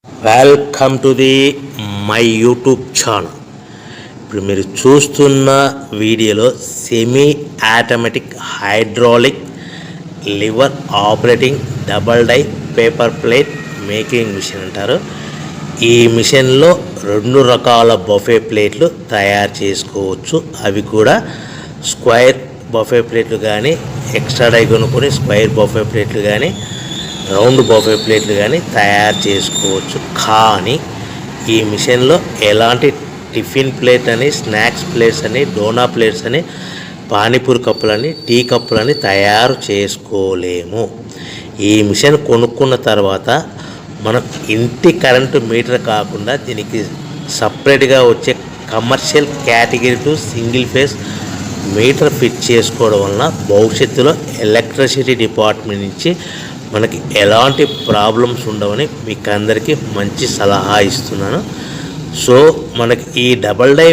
Welcome to the my YouTube channel. ఇప్పుడు మీరు చూస్తున్న వీడియోలో semi automatic hydraulic lever operating double die paper plate making machine అంటారు. ఈ మిషన్లో 2 రకాల బఫే ప్లేట్లు తయారు చేసుకోవచ్చు. అవి కూడా స్క్వేర్ బఫే ప్లేట్లు కానీ, ఎక్స్ట్రా డై కొనుక్కొని స్క్వేర్ బఫే ప్లేట్లు కానీ, రౌండ్ బఫే ప్లేట్లు కానీ తయారు చేసుకోవచ్చు. కానీ ఈ మిషన్లో ఎలాంటి టిఫిన్ ప్లేట్ అని, స్నాక్స్ ప్లేట్స్ అని, డోనా ప్లేట్స్ అని, పానీపూరి కప్పులని, టీ కప్పులని తయారు చేసుకోలేము. ఈ మిషన్ కొనుక్కున్న తర్వాత మనం ఇంటి కరెంటు మీటర్ కాకుండా దీనికి సపరేట్గా వచ్చే commercial category to single phase metre fit చేసుకోవడం వలన భవిష్యత్తులో ఎలక్ట్రిసిటీ డిపార్ట్మెంట్ నుంచి మనకి ఎలాంటి ప్రాబ్లమ్స్ ఉండవని మీకు అందరికీ మంచి సలహా ఇస్తున్నాను. సో మనకి ఈ డబల్ డై